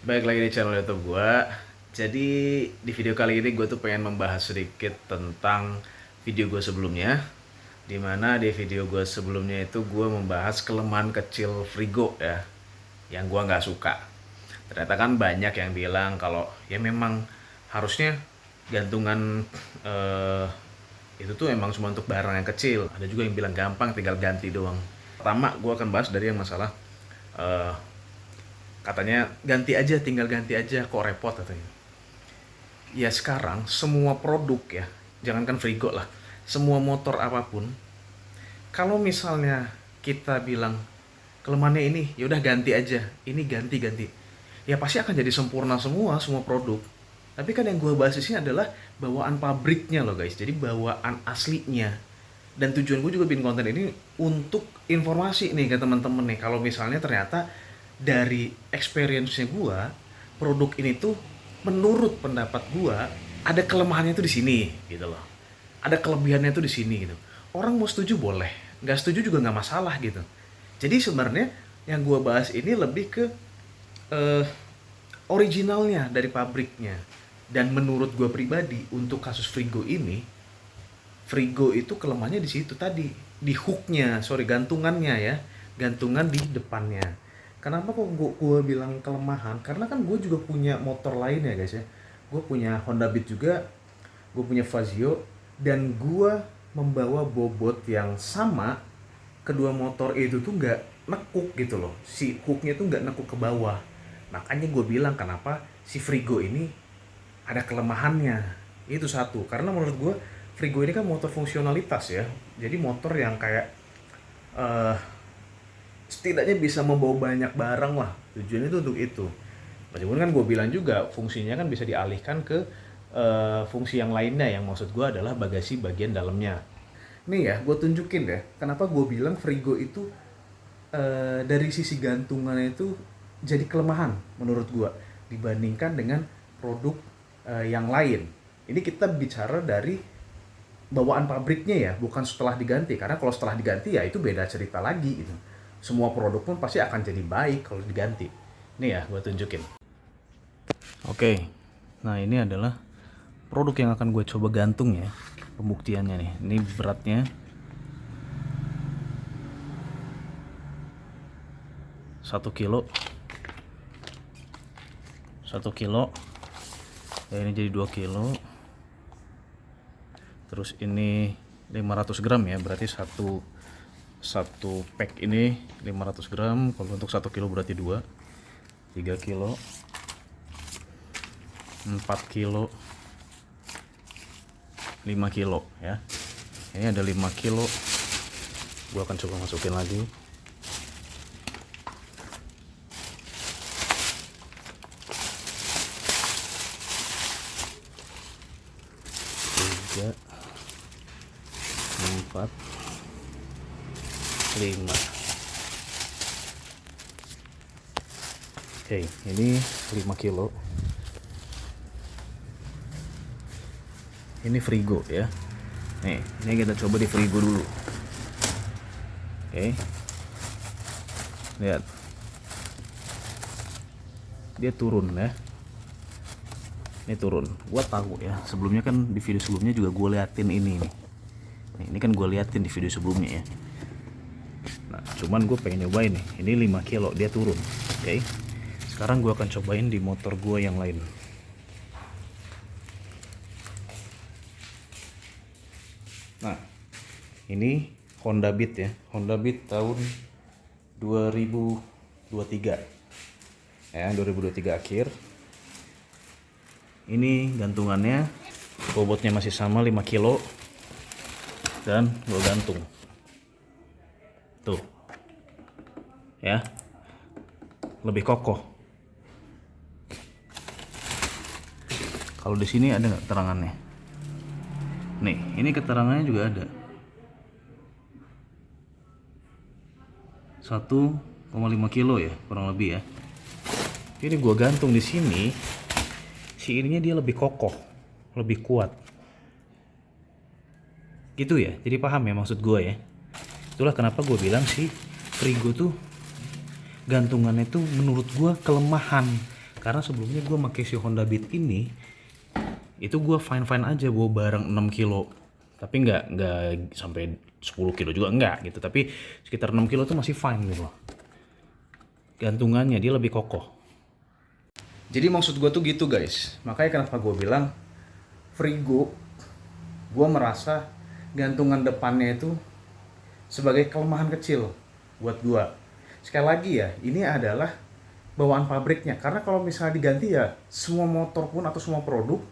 Baik lagi di channel YouTube gue. Jadi di video kali ini gue tuh pengen membahas sedikit tentang video gue sebelumnya. Dimana di video gue sebelumnya itu gue membahas kelemahan kecil Frigo ya, yang gue nggak suka. Ternyata kan banyak yang bilang kalau ya memang harusnya gantungan eh, itu tuh emang cuma untuk barang yang kecil. Ada juga yang bilang gampang tinggal ganti doang. Pertama gue akan bahas dari yang masalah eh, katanya ganti aja, tinggal ganti aja, kok repot katanya. Ya sekarang semua produk ya, jangankan Frigo lah, semua motor apapun, kalau misalnya kita bilang kelemahannya ini, ya udah ganti aja, ini ganti-ganti, ya pasti akan jadi sempurna semua produk. Tapi kan yang gue bahas di sini adalah bawaan pabriknya loh guys, jadi bawaan aslinya. Dan tujuan gue juga bikin konten ini untuk informasi nih ke teman-teman nih, kalau misalnya ternyata dari experience-nya gue, produk ini tuh menurut pendapat gue ada kelemahannya tuh di sini gitu loh, ada kelebihannya tuh di sini gitu. Orang mau setuju boleh, nggak setuju juga nggak masalah gitu. Jadi sebenarnya yang gue bahas ini lebih ke eh, originalnya dari pabriknya. Dan menurut gue pribadi untuk kasus Frigo ini, Frigo itu kelemahannya di situ tadi, di hooknya, sorry, gantungannya ya, gantungan di depannya. Kenapa kok gua bilang kelemahan? Karena kan gue juga punya motor lain ya guys ya. Gue punya Honda Beat juga, gue punya Fazio, dan gue membawa bobot yang sama. Kedua motor itu tuh nggak nekuk gitu loh. Si hooknya tuh nggak nekuk ke bawah. Makanya gue bilang kenapa si Frigo ini ada kelemahannya. Itu satu, karena menurut gue Frigo ini kan motor fungsionalitas ya, jadi motor yang kayak eh setidaknya bisa membawa banyak barang lah, tujuannya itu untuk itu. Meskipun kan gue bilang juga fungsinya kan bisa dialihkan ke fungsi yang lainnya, yang maksud gue adalah bagasi bagian dalamnya. Nih ya, gue tunjukin deh kenapa gue bilang Frigo itu dari sisi gantungannya itu jadi kelemahan menurut gua dibandingkan dengan produk yang lain. Ini kita bicara dari bawaan pabriknya ya, bukan setelah diganti. Karena kalau setelah diganti ya itu beda cerita lagi gitu. Semua produk pun pasti akan jadi baik kalau diganti. Nih ya, gua tunjukin. Oke, nah ini adalah produk yang akan gue coba gantung ya. Pembuktiannya nih, ini beratnya 1 kilo, 1 kilo ya, ini jadi 2 kilo, terus ini 500 gram ya, berarti satu satu pack ini 500 gram. Kalau untuk 1 kilo berarti 3 kilo, 4 kilo, 5 kilo ya. Ini ada 5 kilo, gua akan coba masukin lagi. Tiga, 4, 5. Oke, ini 5 kilo. Ini Frigo ya. Nih, ini kita coba di Frigo dulu. Oke. Lihat. Dia turun ya. Ini turun. Gua tahu ya. Sebelumnya kan di video sebelumnya juga gue liatin ini nih. Nih, ini kan gue liatin di video sebelumnya ya. Nah, cuman gue pengen nyobain nih. Ini 5 kilo dia turun. Oke. Sekarang gue akan cobain di motor gue yang lain. Nah, ini Honda Beat ya. Honda Beat tahun 2023. Ya, 2023 akhir. Ini gantungannya, bobotnya masih sama 5 kilo. Dan gue gantung. Tuh. Ya. Lebih kokoh. Kalau di sini ada nggak keterangannya? Nih, ini keterangannya juga ada. 1,5 kilo ya, kurang lebih ya. Jadi gua gantung di sini, si ininya dia lebih kokoh, lebih kuat. Gitu ya. Jadi paham ya maksud gua ya. Itulah kenapa gua bilang si Frigo tuh gantungannya tuh menurut gua kelemahan. karena sebelumnya gue pakai si Honda Beat ini, itu gue fine aja bawa barang 6 kilo, tapi nggak sampai 10 kilo juga enggak gitu, tapi sekitar 6 kilo tuh masih fine gitu loh. Gantungannya dia lebih kokoh. Jadi maksud gue tuh gitu guys, makanya kenapa gue bilang Frigo, gue merasa gantungan depannya itu sebagai kelemahan kecil buat gue. Sekali lagi ya, ini adalah bawaan pabriknya, karena kalau misalnya diganti ya semua motor pun atau semua produk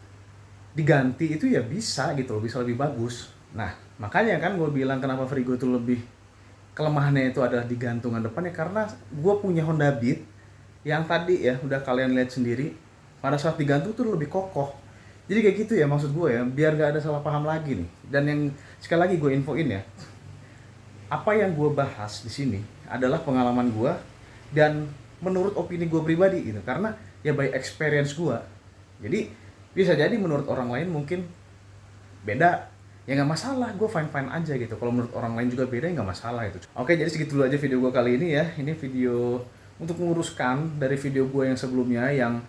diganti itu ya bisa gitu loh, bisa lebih bagus. Nah makanya kan gue bilang kenapa Frigo itu lebih kelemahannya itu adalah di gantungan depannya, karena gue punya Honda Beat yang tadi ya udah kalian lihat sendiri, pada saat digantung tuh lebih kokoh. Jadi kayak gitu ya maksud gue ya, biar gak ada salah paham lagi nih. Dan yang sekali lagi gue infoin ya, apa yang gue bahas di sini adalah pengalaman gue dan menurut opini gue pribadi gitu, karena ya by experience gue. Jadi bisa jadi menurut orang lain mungkin beda, ya nggak masalah, gue fine aja gitu. Kalau menurut orang lain juga beda, ya nggak masalah itu. Oke, jadi segitu dulu aja video gue kali ini ya. Ini video untuk menguruskan dari video gue yang sebelumnya yang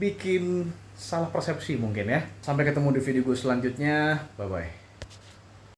bikin salah persepsi mungkin ya. Sampai ketemu di video gue selanjutnya, bye bye.